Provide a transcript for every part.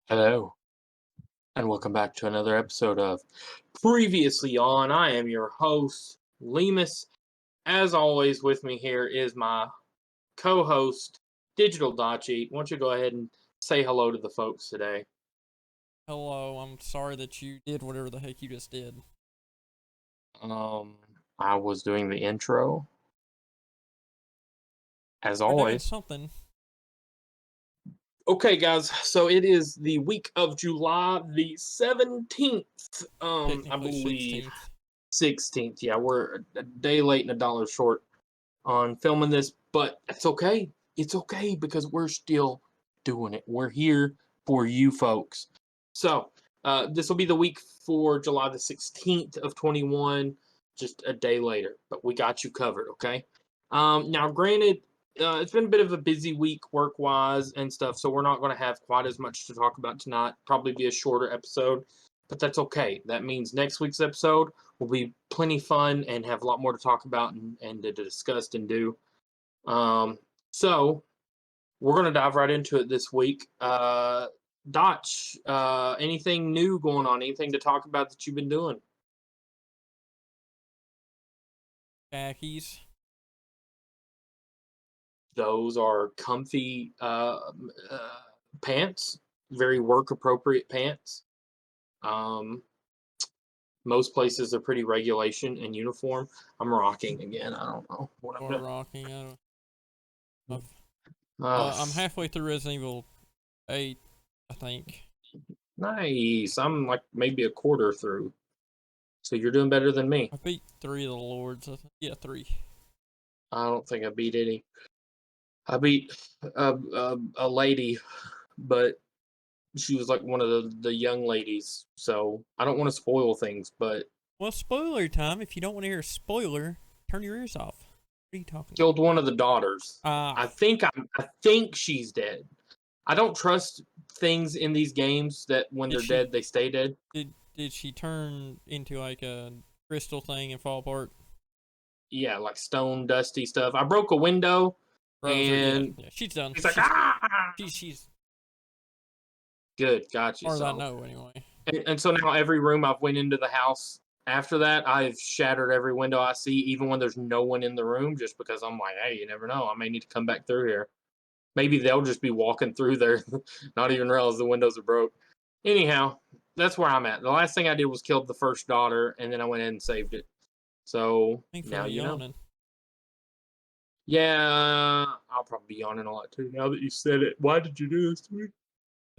Hello, and welcome back to another episode of Previously On. I am your host, Lemus. As always, with me here is my co host, Digital Dachi. Why don't you go ahead and say hello to the folks today? Hello, I'm sorry that you did whatever the heck you just did. Um, I was doing the intro, as You're doing always. something. Okay, guys, so it is the week of July the 17th, I Technically believe. 16th. 16th. Yeah, we're a day late and a dollar short on filming this, but it's okay. It's okay because we're still doing it. We're here for you folks. So, this will be the week for July the 16th of 21, just a day later, but we got you covered, okay? Now, granted, it's been a bit of a busy week work wise and stuff, so we're not going to have quite as much to talk about tonight. Probably be a shorter episode, but that's okay. That means next week's episode will be plenty fun and have a lot more to talk about and to discuss and do. So we're going to dive right into it this week. Dotch, anything new going on? Anything to talk about that you've been doing? Khakis. Those are comfy pants, very work appropriate pants. Um, most places are pretty regulation and uniform. I'm rocking again. I don't know what I'm Or doing. rocking. Uh, I'm halfway through Resident Evil 8, I think. nice. I'm like maybe a quarter through. So you're doing better than me. I beat 3 of the Lords. Yeah, 3. I don't think I beat any. I beat a lady, but she was like one of the young ladies. So I don't want to spoil things, but Well, spoiler time. If you don't want to hear a spoiler, turn your ears off. What are you talking killed one of the daughters. about? I think she's dead. I don't trust things in these games that when Did they're she dead they stay dead. did she turn into like a crystal thing and fall apart? Yeah, like stone dusty stuff. I broke a window Roser, yeah, and yeah. She's done. he's like, ah, She's good, got you. far as I So know anyway. and so now every room I've went into the house after that, I've shattered every window I see, even when there's no one in the room, just because I'm like, hey, you never know. I may need to come back through here. Maybe they'll just be walking through there, not even realize the windows are broke. Anyhow, that's where I'm at. The last thing I did was killed the first daughter, and then I went in and saved it. So now Thankfully, you know. yawning. Yeah, I'll probably be yawning a lot too now that you said it. Why did you do this to me?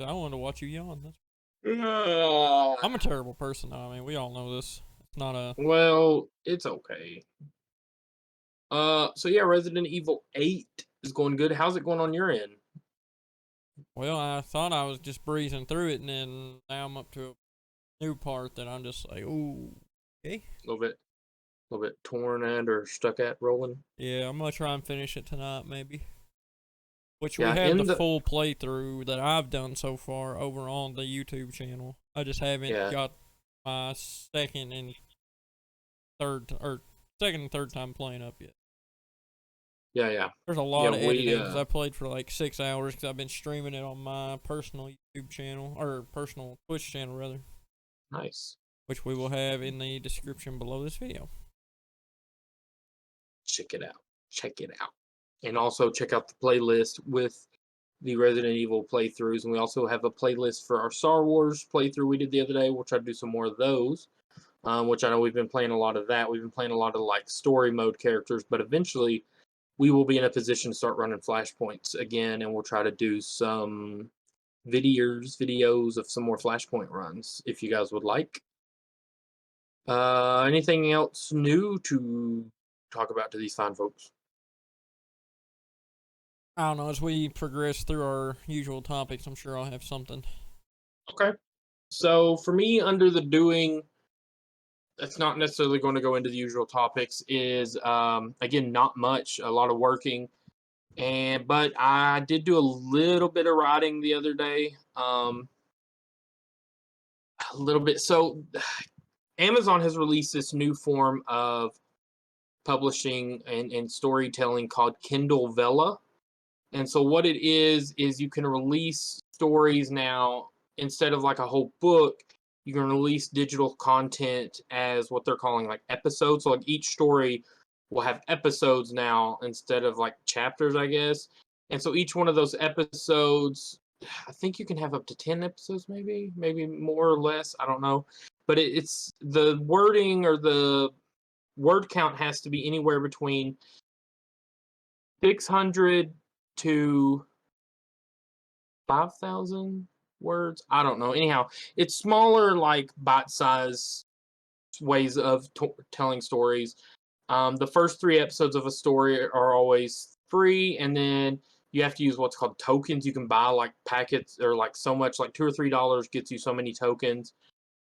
I wanted to watch you yawn. Ah, I'm a terrible person, though. I mean, we all know this. It's not a. well, it's okay. So yeah, Resident Evil 8 is going good. How's it going on your end? Well, I thought I was just breezing through it, and then now I'm up to a new part that I'm just like, ooh, okay. A little bit torn at or stuck at rolling. Yeah, I'm gonna try and finish it tonight, maybe. Which we Yeah, have in the the full playthrough that I've done so far over on the YouTube channel. I just haven't yeah, got my or second and third time playing up yet. yeah, yeah, There's a yeah. lot of We editing because I played for like 6 hours because I've been streaming it on my personal YouTube channel or personal Twitch channel rather, nice. which we will have in the description below this video. Check it out. Check it out. And also check out the playlist with the Resident Evil playthroughs. And we also have a playlist for our Star Wars playthrough we did the other day. We'll try to do some more of those. Which I know we've been playing a lot of that. We've been playing a lot of like story mode characters, but eventually we will be in a position to start running flashpoints again, and we'll try to do some videos of some more flashpoint runs if you guys would like. Anything else new to talk about to these fine folks? I don't know. As we progress through our usual topics, I'm sure I'll have something. Okay. So for me, under the doing, that's not necessarily going to go into the usual topics. Is again not much, a lot of working, and but I did do a little bit of writing the other day. A little bit. So Amazon has released this new form of publishing and storytelling called Kindle Vella. And so what it is you can release stories now instead of like a whole book, you can release digital content as what they're calling like episodes. So like each story will have episodes now instead of like chapters, I guess. And so each one of those episodes, I think you can have up to 10 episodes, maybe more or less. I don't know. But it's the wording or the word count has to be anywhere between 600 to 5,000 words. I don't know. Anyhow, it's smaller, like bite-sized ways of telling stories. The first 3 episodes of a story are always free, and then you have to use what's called tokens. You can buy like packets or like so much, like $2 or $3 gets you so many tokens,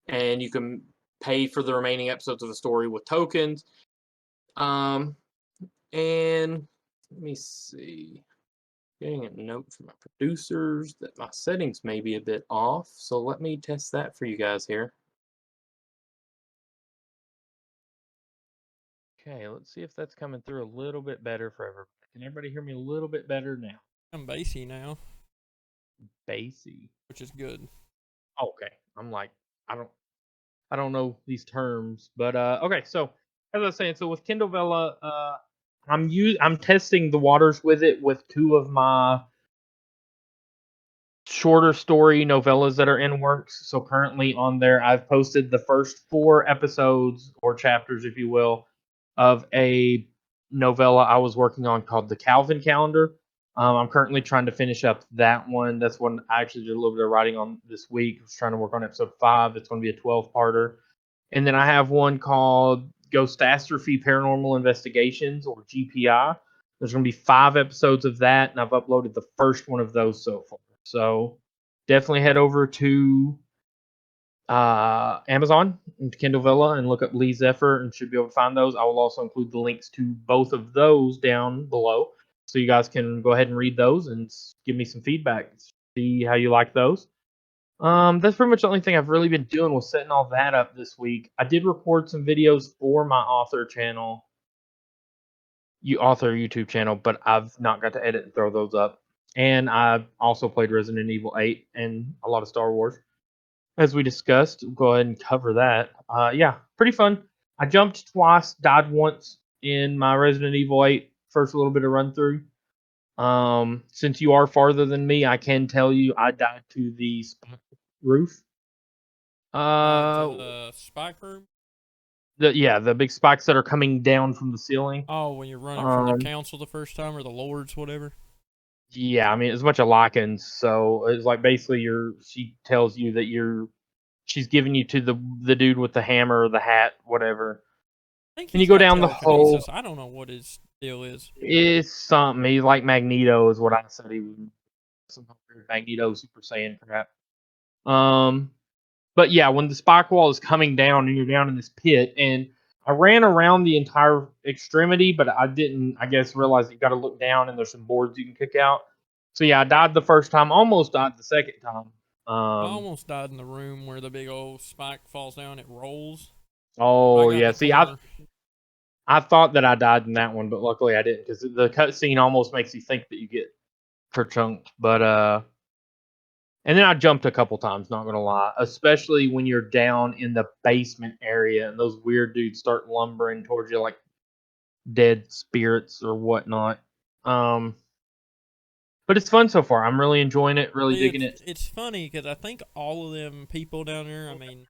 and you can pay for the remaining episodes of the story with tokens. And let me see. Getting a note from my producers that my settings may be a bit off, so let me test that for you guys here. Okay, let's see if that's coming through a little bit better for everybody. Can everybody hear me a little bit better now? I'm bassy now, Bassy. which is good. Okay. I'm like, I don't know these terms, but okay. So as I was saying, so with Kindle Vella, I'm testing the waters with it with 2 of my shorter story novellas that are in works. So currently on there, I've posted the first 4 episodes or chapters, if you will, of a novella I was working on called The Calvin Calendar. I'm currently trying to finish up that one. That's one I actually did a little bit of writing on this week. I was trying to work on episode 5. It's going to be a 12-parter. And then I have one called Ghostastrophe Paranormal Investigations, or GPI. There's going to be 5 episodes of that, and I've uploaded the first one of those so far. So definitely head over to Amazon and Kindle Vella and look up Lee Zephyr and should be able to find those. I will also include the links to both of those down below, so you guys can go ahead and read those and give me some feedback. See how you like those. That's pretty much the only thing I've really been doing was setting all that up this week. I did record some videos for my author channel, author YouTube channel, but I've not got to edit and throw those up. And I also played Resident Evil 8 and a lot of Star Wars. As we discussed, we'll go ahead and cover that. Yeah, pretty fun. I jumped twice, died once in my Resident Evil 8 first little bit of run through. Since you are farther than me, I can tell you I died to the roof. The spike room. The big spikes that are coming down from the ceiling. Oh, when you're running from the council the first time, or the lords, whatever. Yeah, I mean it's a bunch of Lycans, so it's like basically she tells you that she's giving you to the dude with the hammer or the hat, whatever. I think And you he's go got down the hole. telekinesis. I don't know what his deal is. It's something. He's like Magneto, is what I said. He was some weird Magneto Super Saiyan crap. But yeah, when the spike wall is coming down and you're down in this pit, and I ran around the entire extremity, but I didn't, I guess, realize you got to look down and there's some boards you can kick out. So yeah, I died the first time, almost died the second time. I almost died in the room where the big old spike falls down. It rolls. Oh yeah, see, corner. I thought that I died in that one, but luckily I didn't, because the cutscene almost makes you think that you get chunked. But and then I jumped a couple times, not gonna lie, especially when you're down in the basement area and those weird dudes start lumbering towards you like dead spirits or whatnot. But it's fun so far. I'm really enjoying it, really digging it. It's funny because I think all of them people down there, I mean,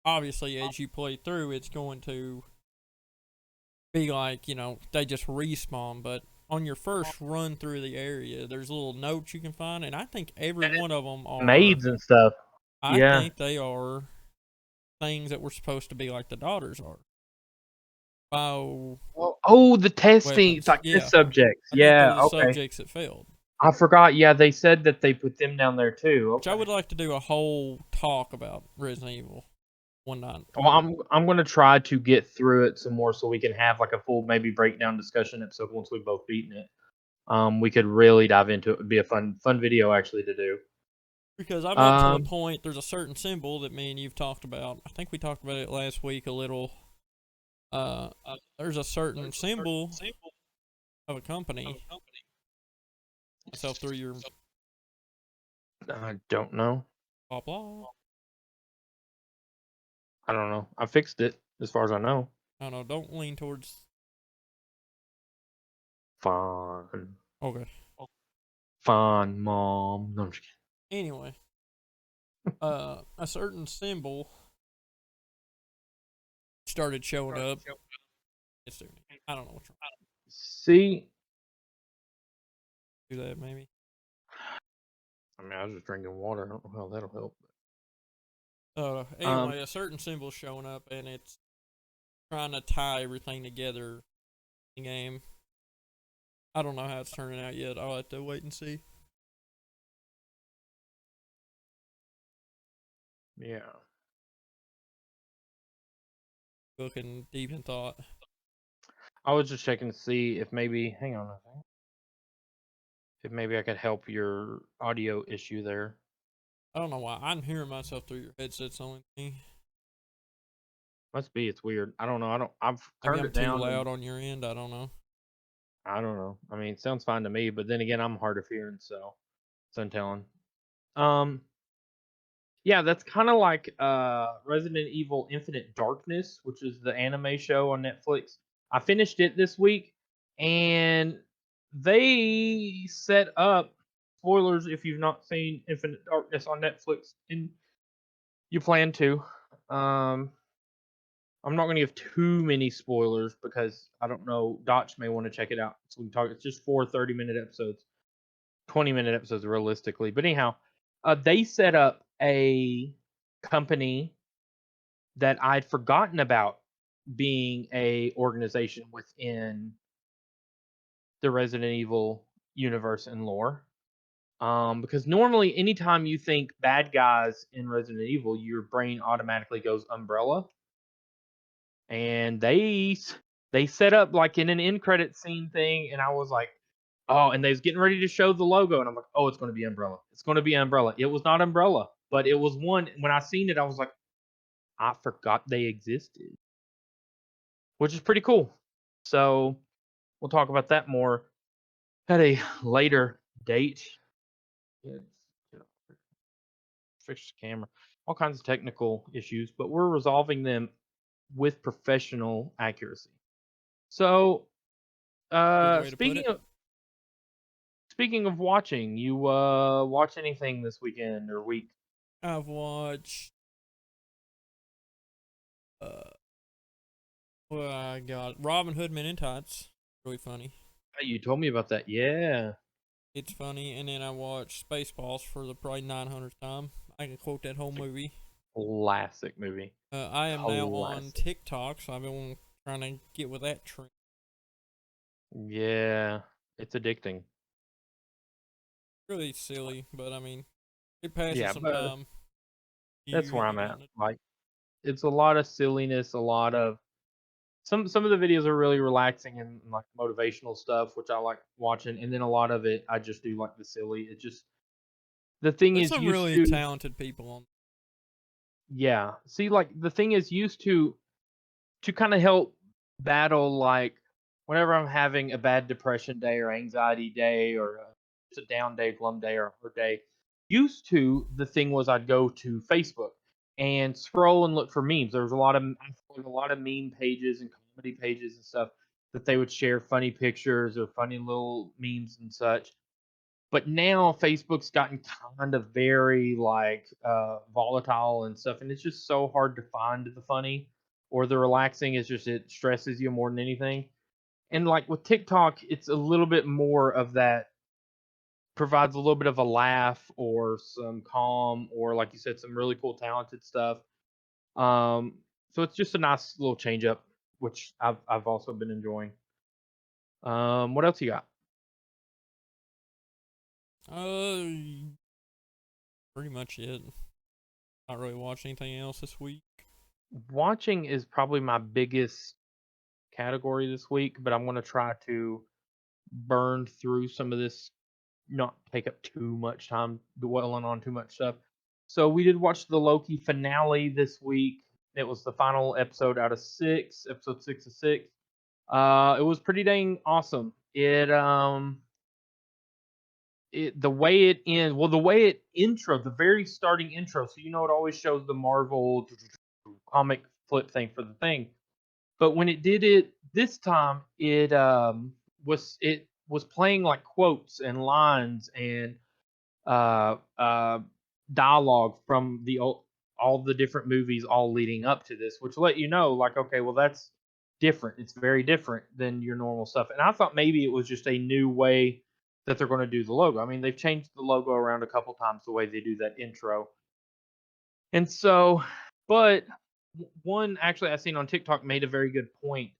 obviously as you play through, it's going to be like, they just respawn, but on your first run through the area, there's little notes you can find, and I think every one of them are Maids and stuff. I think they are things that were supposed to be like the daughters are. The testing. Weapons. It's like Yeah. test subjects. I think they're the Okay. subjects that failed. I forgot. Yeah, they said that they put them down there too. Okay. Which I would like to do a whole talk about Resident Evil one night. Well, I'm gonna try to get through it some more so we can have like a full maybe breakdown discussion episode once we've both beaten it. We could really dive into it. It would be a fun video actually to do. Because I'm up to the point, there's a certain symbol that me and you've talked about. I think we talked about it last week a little. There's a certain symbol of a company. Myself through your. I don't know. Blah blah. I don't know. I fixed it as far as I know. I don't know. Don't lean towards. Fine. Okay. Fine, Mom. No, I'm just kidding. Anyway, a certain symbol started showing up. It's their name. I don't know what's wrong. See? Do that maybe. I mean, I was just drinking water. I don't know how that'll help. Anyway, a certain symbol's showing up, and it's trying to tie everything together in the game. I don't know how it's turning out yet. I'll have to wait and see. Yeah. Looking deep in thought. I was just checking to see if maybe, hang on a second, if maybe I could help your audio issue there. I don't know why. I'm hearing myself through your headset's the only thing. Must be, it's weird. I don't know. I've Maybe turned I'm it too down. loud on your end. I don't know. I don't know. I mean, it sounds fine to me, but then again, I'm hard of hearing, so it's untelling. Yeah, that's kind of like Resident Evil Infinite Darkness, which is the anime show on Netflix. I finished it this week, and they set up spoilers if you've not seen Infinite Darkness on Netflix and you plan to. I'm not going to give too many spoilers because I don't know. Dotch may want to check it out. So we can talk. It's just 4 30-minute episodes, 20-minute episodes realistically. But anyhow, they set up a company that I'd forgotten about being a organization within the Resident Evil universe and lore. Because normally, anytime you think bad guys in Resident Evil, your brain automatically goes Umbrella, and they set up like in an end credit scene thing, and I was like, oh, and they was getting ready to show the logo, and I'm like, oh, it's going to be Umbrella. It's going to be Umbrella. It was not Umbrella, but it was one. When I seen it, I was like, I forgot they existed, which is pretty cool. So we'll talk about that more at a later date. Fix the camera, all kinds of technical issues, but we're resolving them with professional accuracy. So, Good way to put it. speaking of watching, you watch anything this weekend or week? I've watched. Well, I got Robin Hood Men in Tights. Really funny. You told me about that. Yeah. It's funny. And then I watched Spaceballs for the probably 900th time. I can quote that whole movie. Classic movie. I am now on Classic. TikTok, so I've been trying to get with that trend. Yeah, it's addicting. Really silly, but I mean, it passes Yeah, some but time. that's You where ain't I'm got at. nothing to Like, it's a lot of silliness, a lot of some of the videos are really relaxing and like motivational stuff, which I like watching, and then a lot of it I just do like the silly. It just the thing There's is some used really to talented people on. yeah. See, like the thing is used to kind of help battle like whenever I'm having a bad depression day or anxiety day or just a down day, glum day, or a hard day. Used to the thing was I'd go to Facebook and scroll and look for memes. There was I followed a lot of meme pages and comedy pages and stuff that they would share funny pictures or funny little memes and such. But now Facebook's gotten kind of very like volatile and stuff, and it's just so hard to find the funny or the relaxing. It's just it stresses you more than anything. And like with TikTok, it's a little bit more of that provides a little bit of a laugh or some calm or like you said, some really cool talented stuff. So it's just a nice little change up, which I've also been enjoying. What else you got? Pretty much it. Not really watch anything else this week. Watching is probably my biggest category this week, but I'm going to try to burn through some of this, not take up too much time dwelling on too much stuff. So we did watch the Loki finale this week. It was the final episode out of 6, episode 6 of 6. It was pretty dang awesome. the way it ends, well, the way it intro, the very starting intro, so it always shows the Marvel comic flip thing for the thing. But when it did it this time, it was playing like quotes and lines and uh, uh, dialogue from all the different movies all leading up to this, which let you know, like, okay, well, that's different. It's very different than your normal stuff. And I thought maybe it was just a new way that they're going to do the logo. I mean, they've changed the logo around a couple times the way they do that intro. And so, but one actually I seen on TikTok made a very good point.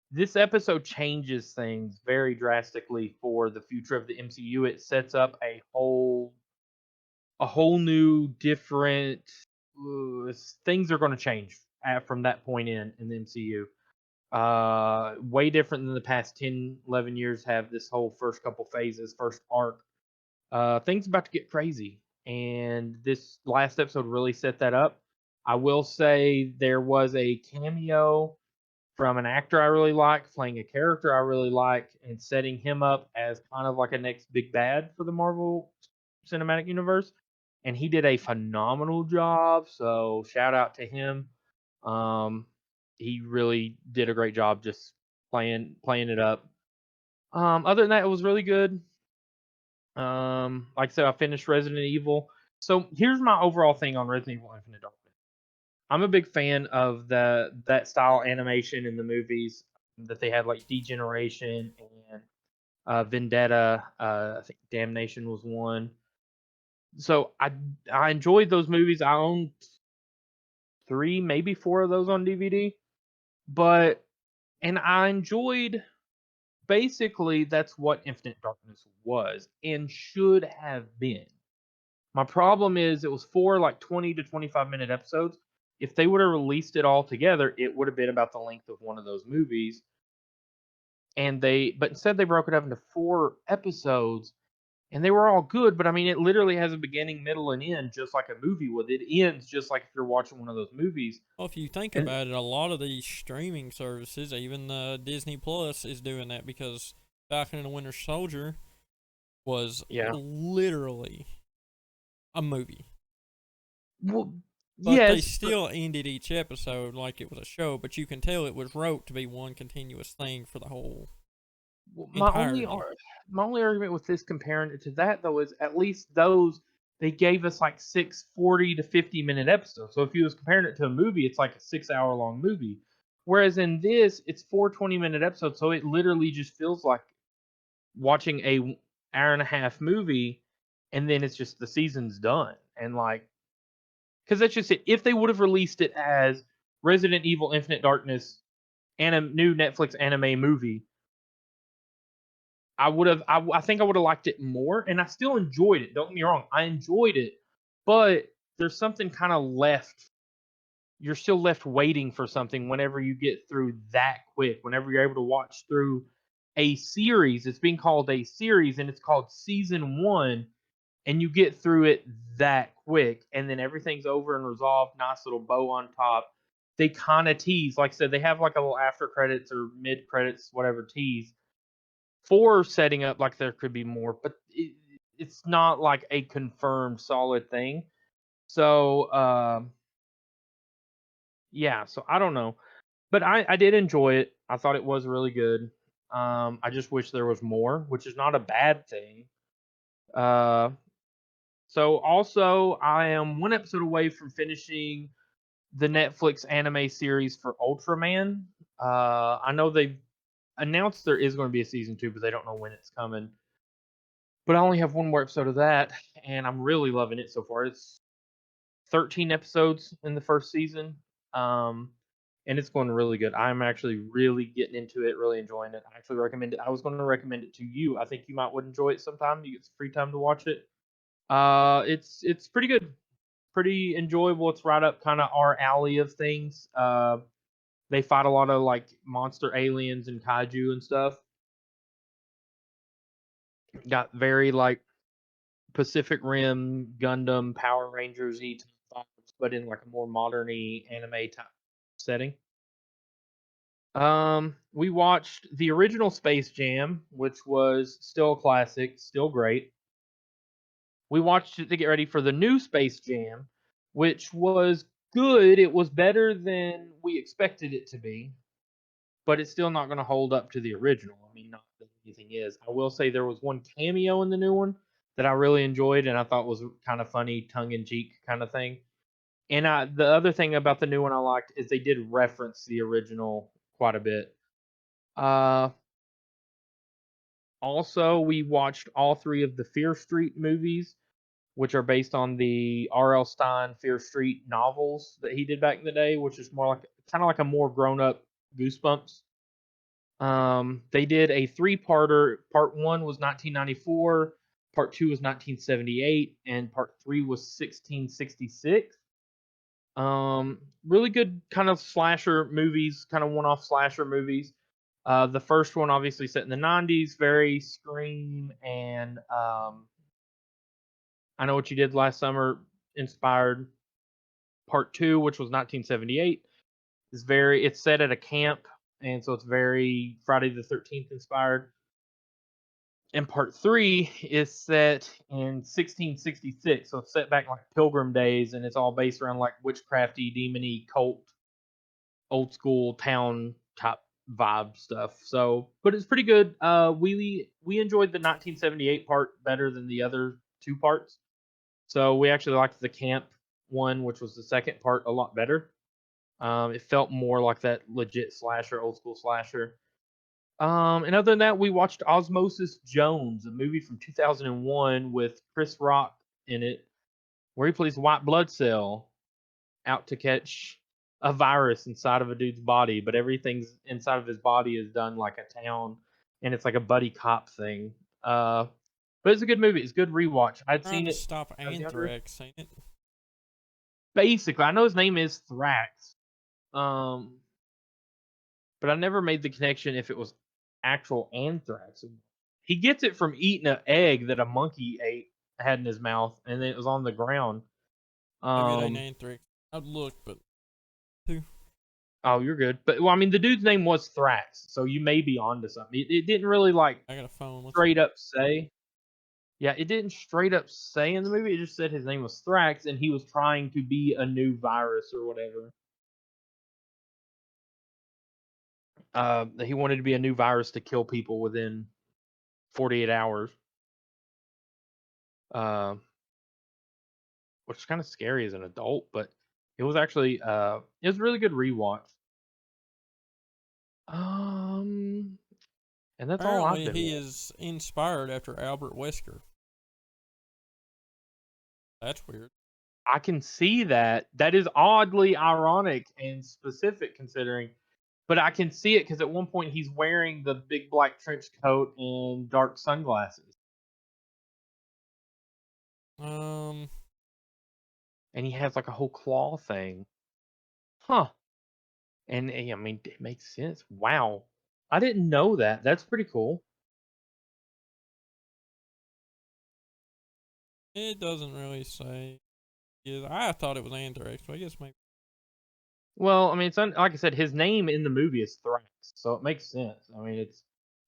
This episode changes things very drastically for the future of the MCU. It sets up a whole new different things are going to change from that point in the MCU. Way different than the past 10, 11 years have this whole first couple phases, first arc. Things about to get crazy, and this last episode really set that up. I will say there was a cameo from an actor I really like playing a character I really like and setting him up as kind of like a next big bad for the Marvel Cinematic Universe. And he did a phenomenal job. So shout out to him. Um, he really did a great job just playing it up. Other than that, it was really good. Like I said, I finished Resident Evil. So here's my overall thing on Resident Evil Infinite Darkness. I'm a big fan of that style animation in the movies that they had, like Degeneration and Vendetta. I think Damnation was one. So I enjoyed those movies. I own 3, maybe 4 of those on DVD. And I enjoyed, basically that's what Infinite Darkness was and should have been. My problem is it was 4 like 20 to 25-minute episodes. If they would have released it all together, it would have been about the length of one of those movies. But instead they broke it up into 4 episodes, and they were all good. But I mean, it literally has a beginning, middle, and end, just like a movie would. It ends just like if you're watching one of those movies. Well, if you think And about it, a lot of these streaming services, even Disney Plus, is doing that because Falcon and the Winter Soldier was yeah, literally a movie. well, But they yes, still ended each episode like it was a show, but you can tell it was wrote to be one continuous thing for the whole well, entirety. my only argument with this comparing it to that though is at least those they gave us like 6 40 to 50-minute episodes. So if you was comparing it to a movie, it's like a 6 hour long movie. Whereas in this, it's 4 20-minute episodes, so it literally just feels like watching a hour and a half movie, and then it's just the season's done. And like, because that's just it. If they would have released it as Resident Evil Infinite Darkness and a new Netflix anime movie, I would have. I think I would have liked it more, and I still enjoyed it. Don't get me wrong, I enjoyed it, but there's something kind of left. You're still left waiting for something whenever you get through that quick. Whenever you're able to watch through a series, it's being called a series, and it's called season 1, and you get through it that quick, and then everything's over and resolved. Nice little bow on top. They kind of tease, like I said, they have like a little after credits or mid credits, whatever tease for setting up like there could be more, but it's not like a confirmed solid thing. So yeah, so I don't know, but I did enjoy it. I thought it was really good. I just wish there was more, which is not a bad thing. Uh, so also I am one episode away from finishing the Netflix anime series for Ultraman. I know they've announced there is going to be a season 2, but they don't know when it's coming. But I only have one more episode of that, and I'm really loving it so far. It's 13 episodes in the first season, um, and it's going really good. I'm actually really getting into it, really enjoying it. I actually recommend it. I was going to recommend it to you. I think you might would enjoy it sometime. You get some free time to watch it. It's pretty good, pretty enjoyable. It's right up kind of our alley of things. They fight a lot of like monster aliens and kaiju and stuff. Got very like Pacific Rim, Gundam, Power Rangers vibes, but in like a more moderny anime type setting. We watched the original Space Jam, which was still a classic, still great. we watched it to get ready for the new Space Jam, which was good. It was better than we expected it to be, but it's still not going to hold up to the original. I mean, not that anything is. I will say there was one cameo in the new one that I really enjoyed and I thought was kind of funny, tongue in cheek kind of thing. And the other thing about the new one I liked is they did reference the original quite a bit. Uh, Also, we watched all three of the Fear Street movies, which are based on the R.L. Stein Fear Street novels that he did back in the day, which is more like kind of like a more grown up Goosebumps. They did a three-parter. Part one was 1994, part two was 1978, and part three was 1666. Really good kind of slasher movies, kind of one-off slasher movies. The first one, obviously set in the 90s, very Scream and I Know What You Did Last Summer inspired. Part two, which was 1978, it's set at a camp, and so it's very Friday the 13th inspired. And part three is set in 1666, so it's set back like Pilgrim days, and it's all based around like witchcrafty, demony, cult, old school town type vibe stuff. So, but it's pretty good. We enjoyed the 1978 part better than the other two parts. So we actually liked the camp one, which was the second part, a lot better. It felt more like that legit slasher, old school slasher. And other than that, we watched Osmosis Jones, a movie from 2001 with Chris Rock in it, where he plays white blood cell out to catch a virus inside of a dude's body, but everything's inside of his body is done like a town, and it's like a buddy cop thing. But it's a good movie. It's a good rewatch. I'd Trying seen to it stop when I was younger. anthrax, ain't it? Basically, I know his name is Thrax, um, but I never made the connection if it was actual anthrax. He gets it from eating an egg that a monkey had in his mouth, and then it was on the ground. Maybe it ain't Um, anthrax. I'd look, but two. oh, you're good. But well, I mean, the dude's name was Thrax, so you may be onto something. It didn't really like I got a phone. What's straight up say. Yeah, it didn't straight up say in the movie. It just said his name was Thrax, and he was trying to be a new virus or whatever. He wanted to be a new virus to kill people within 48 hours. Uh, which is kind of scary as an adult, but it was actually it was a really good rewatch. Um, and that's all I've apparently been he watching. is inspired after Albert Wesker. That's weird. I can see that. That is oddly ironic and specific considering, but I can see it because at one point he's wearing the big black trench coat and dark sunglasses, Um, and he has like a whole claw thing. Huh. And I mean, it makes sense. Wow. I didn't know that. That's pretty cool. it doesn't really say. Yeah, I thought it was anthrax, but I guess maybe Well, I mean, like I said, his name in the movie is Thrax, so it makes sense. I mean, it's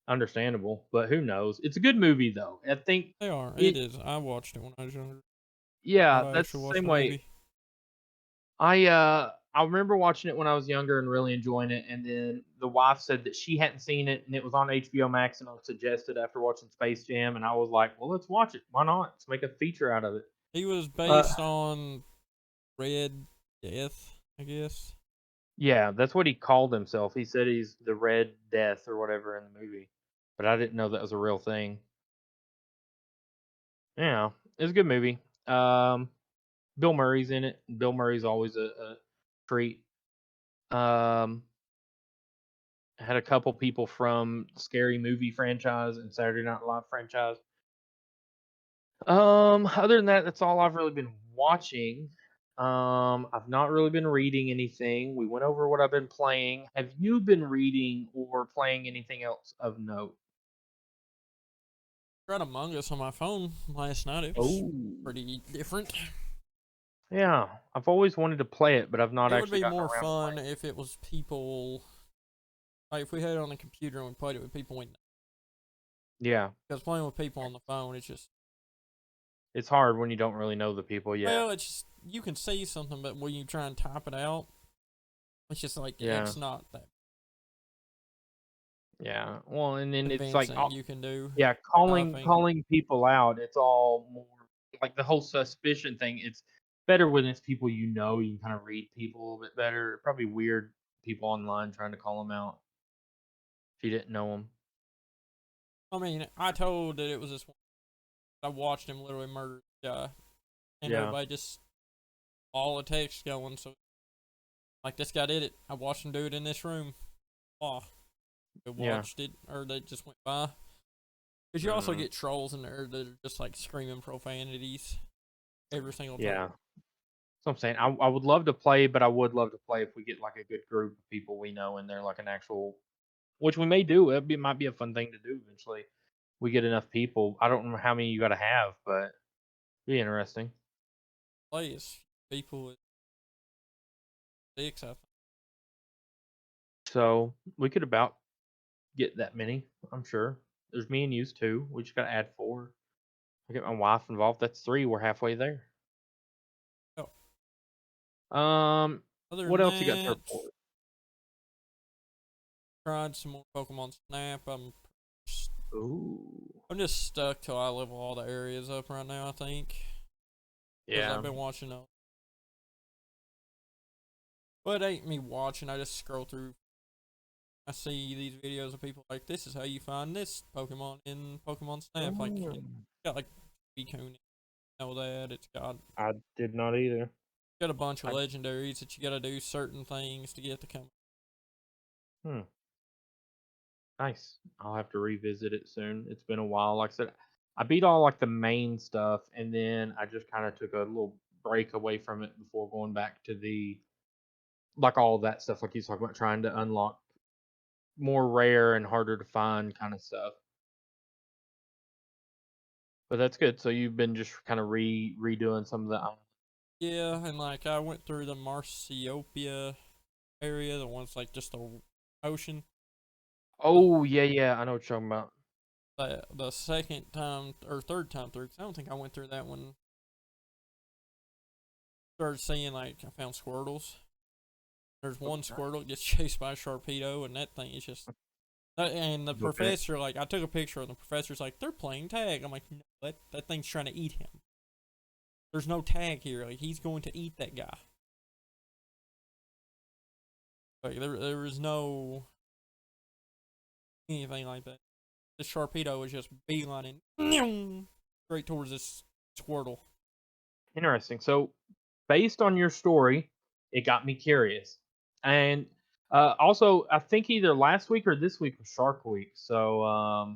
understandable, but who knows? It's a good movie, though. I think they are. It it. is. I watched it when I was younger. Yeah, Thought I that's actually the watched same a way. movie. I remember watching it when I was younger and really enjoying it, and then the wife said that she hadn't seen it, and it was on HBO Max, and I was suggested after watching Space Jam, and I was like, well, let's watch it. Why not? Let's make a feature out of it. He was Uh, based on Red Death, I guess. yeah, that's what he called himself. He said he's the Red Death or whatever in the movie, but I didn't know that was a real thing. Yeah, it's a good movie. Um, Bill Murray's in it. Bill Murray's always a treat. Um, had a couple people from Scary Movie franchise and Saturday Night Live franchise. Other than that, that's all I've really been watching. I've not really been reading anything. We went over what I've been playing. Have you been reading or playing anything else of note? Tried Among Us on my phone last night. It was Oh, pretty different. yeah. I've always wanted to play it, but I've not It would actually be gotten more around to fun playing. if it was people. Like if we had it on the computer and we played it with people we know. Yeah. Because playing with people on the phone, it's just It's hard when you don't really know the people yet. Well, it's just, you can see something, but when you try and type it out, it's just like Yeah. it's not that Yeah. Well, and then it's like, convincing. You can do. yeah, I think. calling people out. It's all more like the whole suspicion thing. It's better when it's people you know. You can kind of read people a little bit better. Probably weird people online trying to call them out if you didn't know them. I mean, I told that it was this one. I watched him literally murder the guy, and Yeah. everybody just all the text going. So like, this guy did it. I watched him do it in this room. Oh, they Yeah. watched it, or they just went by. Because you also Mhm. get trolls in there that are just like screaming profanities every single time. Yeah. So I'm saying I would love to play, but I would love to play if we get like a good group of people we know in there, like an actual, which we may do. It might be a fun thing to do eventually. We get enough people. I don't know how many you got to have, but it'd be interesting. Play is people with 6, I think. So we could about get that many. I'm sure. There's me and yous too. We just got to add 4. I get my wife involved. That's 3. We're halfway there. Oh, Um, other what than else you got to that, report? tried some more Pokemon Snap. Ooh, I'm just stuck till I level all the areas up right now, I think. Because yeah. I've been watching those. But it ain't me watching, I just scroll through. I see these videos of people like, this is how you find this Pokemon in Pokemon Snap. Like, it's got like Suicune, know that. It's I did not either. got a bunch of I, legendaries that you gotta do certain things to get to come. hmm. Nice. I'll have to revisit it soon. It's been a while. Like I said, I beat all like the main stuff, and then I just kind of took a little break away from it before going back to the like all that stuff, like you talking about, trying to unlock more rare and harder to find kind of stuff. But that's good. So you've been just kind of redoing some of the. Yeah, and like I went through the Marciopia area, the ones like just the ocean. Oh yeah, I know what you're talking about. The second time or third time through, 'cause I don't think I went through that one. Started seeing like I found Squirtles. There's one Squirtle that gets chased by a Sharpedo, and that thing is just. And the Go finish. professor, like, I took a picture, and the professor's like, they're playing tag. I'm like, no, that thing's trying to eat him. There's no tag here. Like, he's going to eat that guy. Like, there was no anything like that. The Sharpedo was just beelining straight towards this Squirtle. Interesting. So, based on your story, it got me curious. And also, I think either last week or this week was Shark Week. So,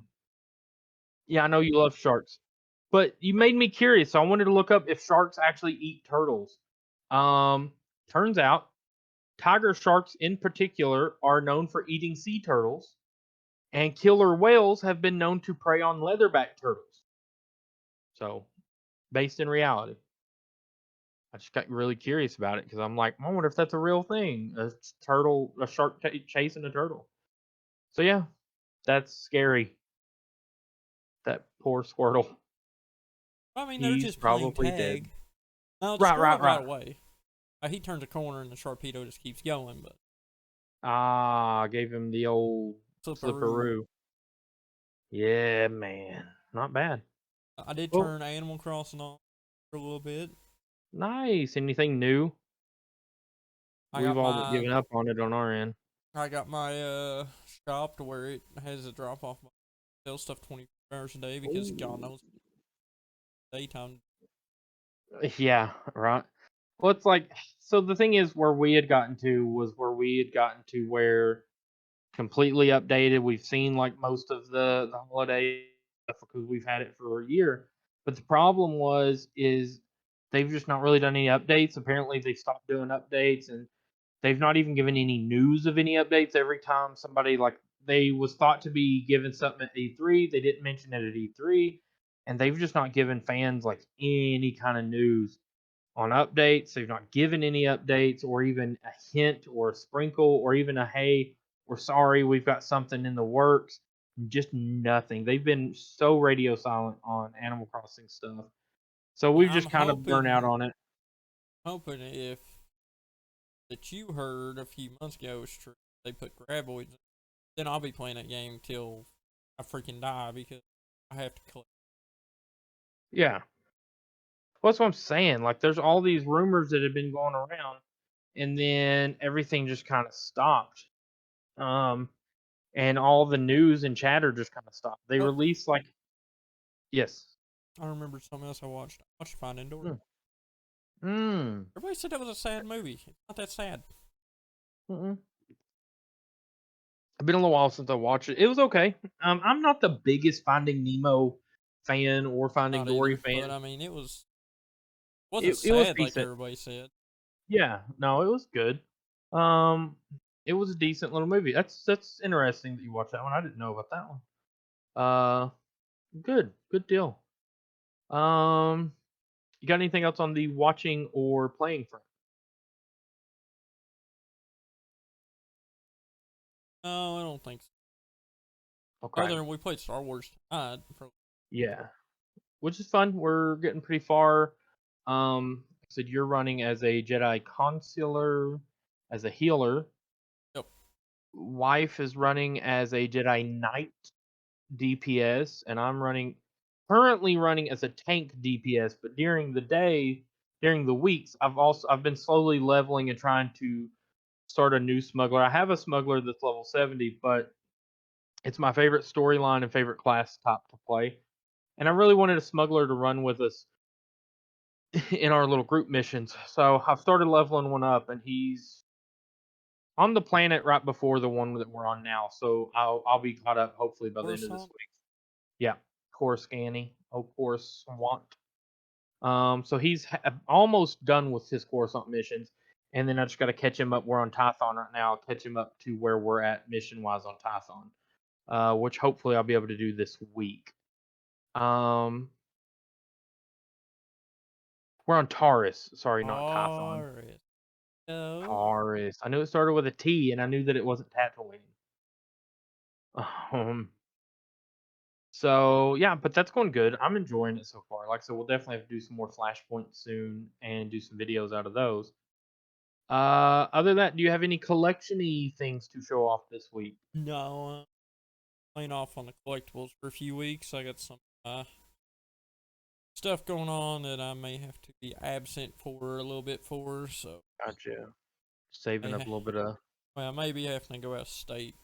yeah, I know you love sharks, but you made me curious. So I wanted to look up if sharks actually eat turtles. Um, turns out tiger sharks in particular are known for eating sea turtles, and killer whales have been known to prey on leatherback turtles. So, based in reality. I just got really curious about it because I'm like, I wonder if that's a real thing. A shark chasing a turtle. So yeah, that's scary. That poor Squirtle. I mean, they're He's just playing probably dead. tag. Now, the Right, Squirtle got right. away. He turns a corner, and the Sharpedo just keeps going, but Ah, gave him the old Slipperoo. slipperoo. Yeah, man, not bad. I did Well, turn Animal Crossing on for a little bit. nice. Anything new? I We've got all but my given up on it on our end. I got my shop to where it has a drop off. Sell stuff 24 hours a day because God Ooh. knows daytime. Yeah, right. Well, it's like so. The thing is, where we had gotten to was where we had gotten to where completely updated. We've seen like most of the holiday stuff because we've had it for a year. But the problem is they've just not really done any updates. Apparently, they stopped doing updates, and they've not even given any news of any updates. Every time somebody like they was thought to be given something at E3, they didn't mention it at E3, and they've just not given fans like any kind of news on updates. They've not given any updates or even a hint or a sprinkle or even a hey, we're sorry, we've got something in the works. Just nothing. They've been so radio silent on Animal Crossing stuff. So we've I'm just kind of burnt out on it. hoping if that you heard a few months ago is true, they put graboids, then I'll be playing that game till I freaking die because I have to collect. Yeah. Well, that's what I'm saying. Like, there's all these rumors that have been going around, and then everything just kind of stopped. And all the news and chatter just kind of stopped. They Oh, released like, yes. I remember something else I watched. I watched Finding Dory. Mm. Mm. Everybody said that was a sad movie. It's not that sad. Mm-mm. It's been a little while since I watched it. It was okay. I'm not the biggest Finding Nemo fan or Finding Not Dory either, but fan. I mean, wasn't It was sad like decent. everybody said. Yeah, no, it was good. Um, it was a decent little movie. That's interesting that you watched that one. I didn't know about that one. Good deal. Um, you got anything else on the watching or playing front? No, I don't think so. Okay. Other than we played Star Wars. Yeah, which is fun. We're getting pretty far. I said you're running as a Jedi consular, as a healer. Yep. Wife is running as a Jedi Knight DPS, and I'm currently running as a tank DPS. But during the day, during the weeks, I've been slowly leveling and trying to start a new smuggler. I have a smuggler that's level 70, but it's my favorite storyline and favorite class top to play. And I really wanted a smuggler to run with us in our little group missions. So I've started leveling one up, and he's on the planet right before the one that we're on now. So I'll be caught up hopefully by the end of this Coruscant? week. Yeah, Coruscant, of course, want. So he's almost done with his Coruscant missions, and then I just got to catch him up. We're on Tython right now. I'll catch him up to where we're at mission wise on Tython, which hopefully I'll be able to do this week. We're on Taurus. Sorry, not Tython. Taurus. No. Taurus. I knew it started with a T, and I knew that it wasn't Tatooine. Um. So yeah, but that's going good. I'm enjoying it so far. Like I said, we'll definitely have to do some more flashpoints soon and do some videos out of those. Other than that, do you have any collection-y things to show off this week? No. Playing off on the collectibles for a few weeks. I got some stuff going on that I may have to be absent for a little bit for. So Gotcha. Saving up a little bit of. well, maybe having to go out of state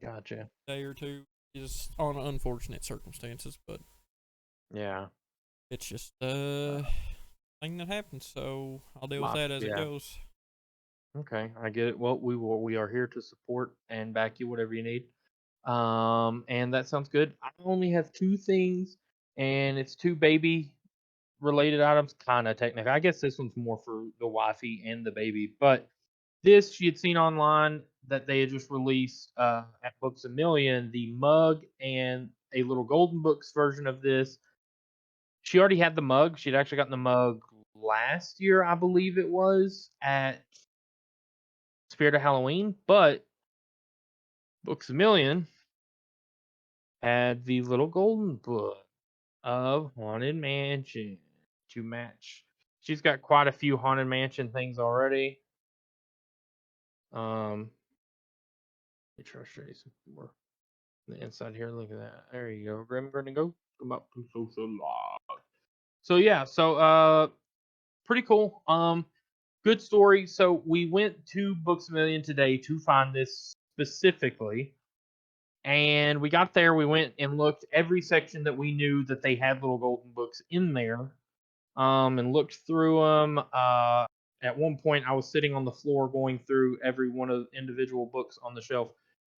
Gotcha. a day or two is on unfortunate circumstances, but Yeah. it's just a thing that happens. So I'll deal with that as it goes. Okay, I get it. Well, we are here to support and back you whatever you need. And that sounds good. I only have two things, and it's two baby related items, kind of technically. I guess this one's more for the wifey and the baby, but this she had seen online that they had just released at Books a Million the mug and a little golden books version of this. She already had the mug. She'd actually gotten the mug last year, I believe it was, at Spirit of Halloween, but Books a Million had the little golden book of Haunted Mansion to match. She's got quite a few Haunted Mansion things already. Let me try to show you some more. The inside here, look at that. There you go. Grim Grin and Go. Come up to social log. So yeah, pretty cool. Good story. So we went to Books a Million today to find this specifically. And we got there, we went and looked every section that we knew that they had little golden books in there. And looked through them. At one point, I was sitting on the floor going through every one of the individual books on the shelf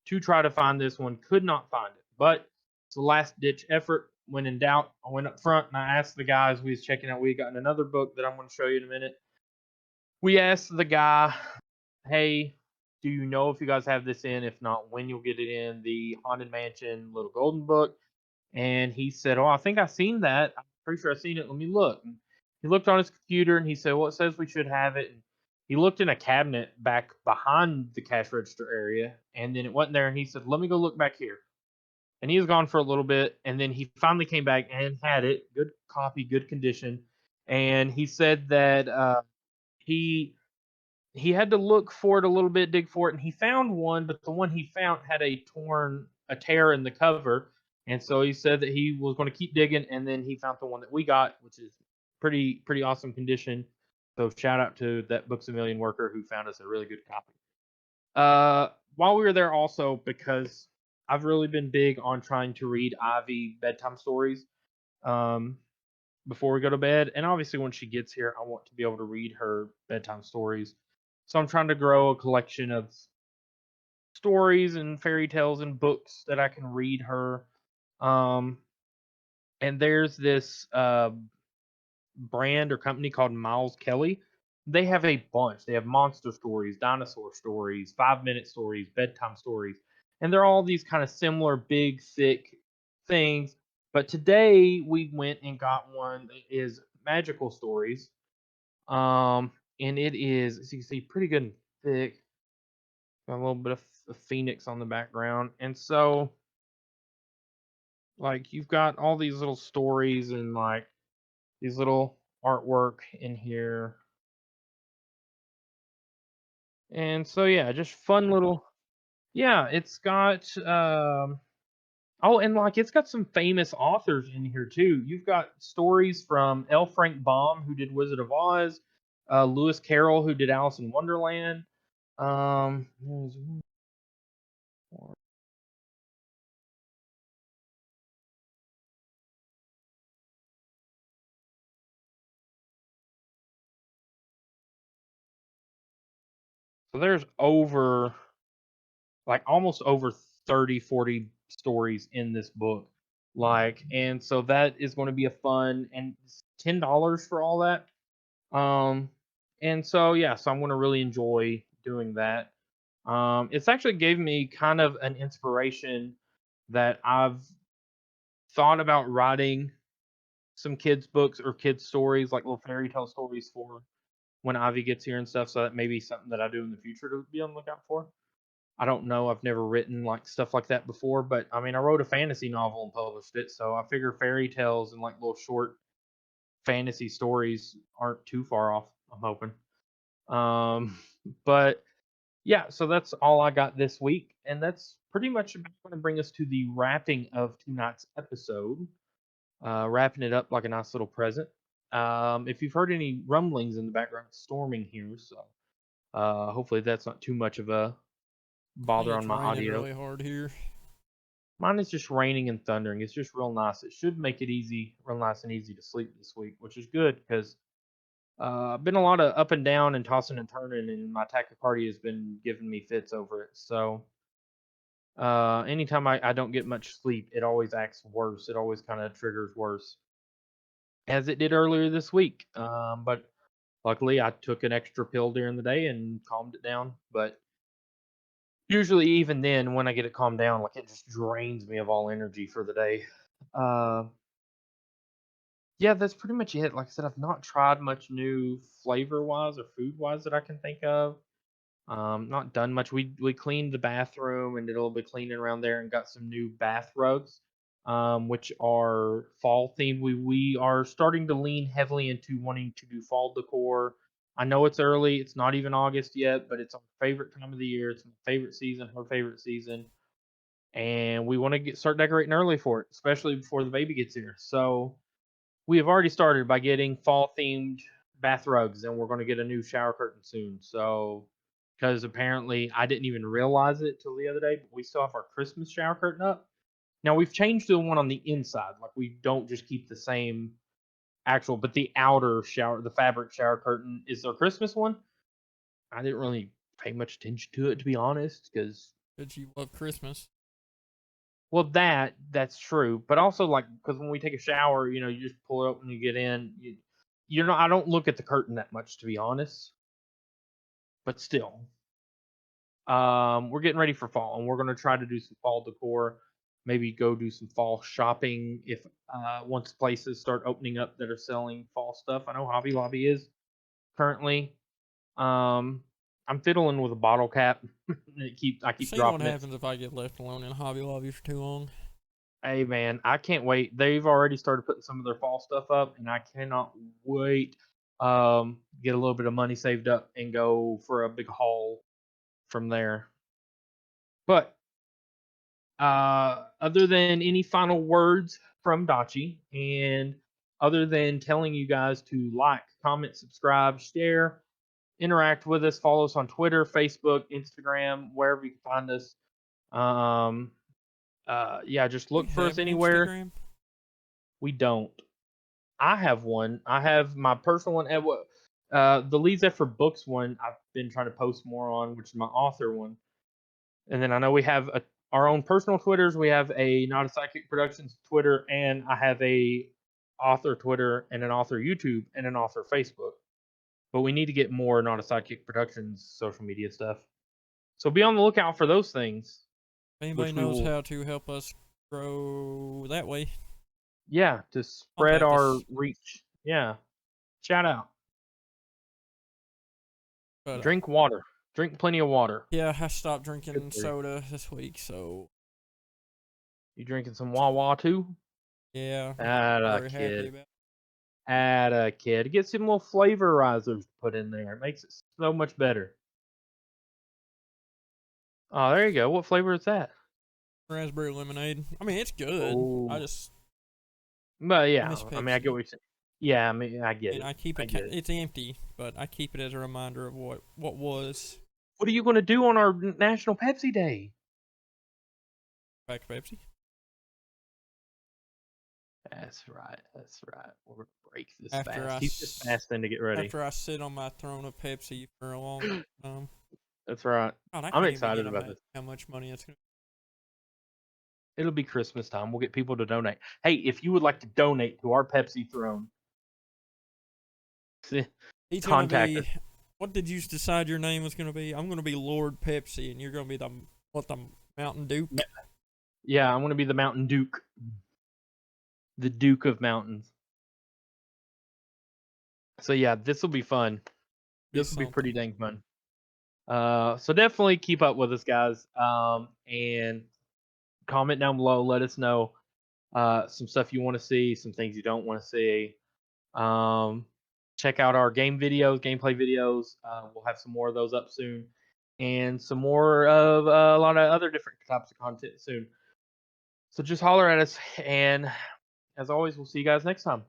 to try to find this one. Could not find it, but it's a last ditch effort. When in doubt, I went up front and I asked the guys we was checking out. We got another book that I'm going to show you in a minute. We asked the guy, "Hey, do you know if you guys have this in? If not, when you'll get it in? The Haunted Mansion Little Golden Book." And he said, "Oh, I think I've seen that. I'm pretty sure I've seen it. Let me look." And he looked on his computer and he said, "Well, it says we should have it." And he looked in a cabinet back behind the cash register area, and then it wasn't there. And he said, "Let me go look back here." and he was gone for a little bit, and then he finally came back and had it, good copy, good condition, and he said that he he had to look for it a little bit, dig for it, and he found one, but the one he found had a tear in the cover, and so he said that he was going to keep digging, and then he found the one that we got, which is pretty awesome condition. So shout out to that Books a Million worker who found us a really good copy. While we were there, also because I've really been big on trying to read Ivy bedtime stories. Um, before we go to bed. And obviously, when she gets here, I want to be able to read her bedtime stories. So I'm trying to grow a collection of stories and fairy tales and books that I can read her. Um, and there's this brand or company called Miles Kelly. They have a bunch. They have monster stories, dinosaur stories, 5-minute stories, bedtime stories, and they're all these kind of similar, big, thick things. But today we went and got one that is magical stories. And it is, as you can see, pretty good and thick. Got a little bit of a phoenix on the background, and so like you've got all these little stories and like these little artwork in here. And so yeah, just fun little. Yeah, it's got oh, and like it's got some famous authors in here too. You've got stories from L. Frank Baum, who did Wizard of Oz, Lewis Carroll, who did Alice in Wonderland. There's one more. So there's over like almost over 30, 40 stories in this book. Like, and so that is going to be a fun, and it's $10 for all that. Um, and so yeah, so I'm going to really enjoy doing that. It's actually gave me kind of an inspiration that I've thought about writing some kids books or kids stories, like little fairy tale stories for when Ivy gets here and stuff. So that may be something that I do in the future to be on the lookout for. I don't know. I've never written like stuff like that before, but I mean, I wrote a fantasy novel and published it, so I figure fairy tales and like little short fantasy stories aren't too far off. I'm hoping. Um, but yeah, so that's all I got this week, and that's pretty much going to bring us to the wrapping of tonight's episode. Wrapping it up like a nice little present. If you've heard any rumblings in the background, it's storming here, so hopefully that's not too much of a I think bother on it's my raining audio. really hard here. Mine is just raining and thundering. It's just real nice. It should make it easy, real nice and easy to sleep this week, which is good because been a lot of up and down and tossing and turning, and my tachycardia has been giving me fits over it. So anytime I don't get much sleep, it always acts worse. It always kind of triggers worse, as it did earlier this week. But luckily, I took an extra pill during the day and calmed it down. But usually, even then, when I get it calmed down, like it just drains me of all energy for the day. Uh, yeah, that's pretty much it. Like I said, I've not tried much new flavor wise or food wise that I can think of. Not done much. We cleaned the bathroom and did a little bit cleaning around there and got some new bath rugs, which are fall themed. We are starting to lean heavily into wanting to do fall decor. I know it's early. It's not even August yet, but it's our favorite time of the year. It's my favorite season, her favorite season, and we want to get start decorating early for it, especially before the baby gets here. So we have already started by getting fall themed bath rugs, and we're going to get a new shower curtain soon. So, because apparently I didn't even realize it till the other day, but we still have our Christmas shower curtain up. Now we've changed to the one on the inside, like we don't just keep the same actual, but the outer shower, the fabric shower curtain is our Christmas one. I didn't really pay much attention to it, to be honest, because But you love Christmas. well, that's true, but also like because when we take a shower, you just pull it up when you get in. I don't look at the curtain that much, to be honest. But still, we're getting ready for fall, and we're gonna try to do some fall decor. Maybe go do some fall shopping if once places start opening up that are selling fall stuff. I know Hobby Lobby is currently. Um, I'm fiddling with a bottle cap. I I've keep seen what dropping it. happens if I get left alone in Hobby Lobby for too long. Hey man, I can't wait. They've already started putting some of their fall stuff up, and I cannot wait. Get a little bit of money saved up and go for a big haul from there. But other than any final words from Dachi, and other than telling you guys to like, comment, subscribe, share, interact with us, follow us on Twitter, Facebook, Instagram, wherever you can find us. Um, yeah, just We look for have us an anywhere. Instagram. We don't. I have one. I have my personal one. The Leads F for Books one I've been trying to post more on, which is my author one. And then I know we have our own personal Twitters. We have a Not a Psychic Productions Twitter, and I have a author Twitter and an author YouTube and an author Facebook. But we need to get more Not a Psychic Productions social media stuff. So be on the lookout for those things. If anybody Which we knows will- how to help us grow that way, Yeah, to spread Contact our us. reach. Yeah. Shout out. but Drink water. Drink plenty of water. yeah, I stopped drinking for you. soda this week, so You drinking some Wawa too? yeah, Atta very happy kid. about. Atta kid. Get some little flavorizers put in there. It makes it so much better. Oh, there you go. What flavor is that? Raspberry lemonade. I mean, it's good. Oh. But yeah, miss I mean, I get Pepsi. what you're saying. Yeah, I mean, I get And it. I keep I it. get it. It's empty, but I keep it as a reminder of what was. What are you going to do on our National Pepsi Day? Back to Pepsi. That's right. That's right. We're going to break this After fast. I He's just s- fasting to get ready. After I sit on my throne of Pepsi for a long time. That's right. God, I I'm can't even excited get about this. how much money it's gonna. It'll be Christmas time. We'll get people to donate. Hey, if you would like to donate to our Pepsi throne, He's gonna contact be. us. What did you decide your name was gonna be? I'm gonna be Lord Pepsi, and you're gonna be the Mountain Duke. Yeah, I'm going to be the Mountain Duke. The Duke of Mountains. So yeah, this will be fun. This will be pretty dang fun. So definitely keep up with us, guys. And comment down below. Let us know some stuff you want to see, some things you don't want to see. Check out our gameplay videos. We'll have some more of those up soon, and some more of a lot of other different types of content soon. So just holler at us, and as always, we'll see you guys next time.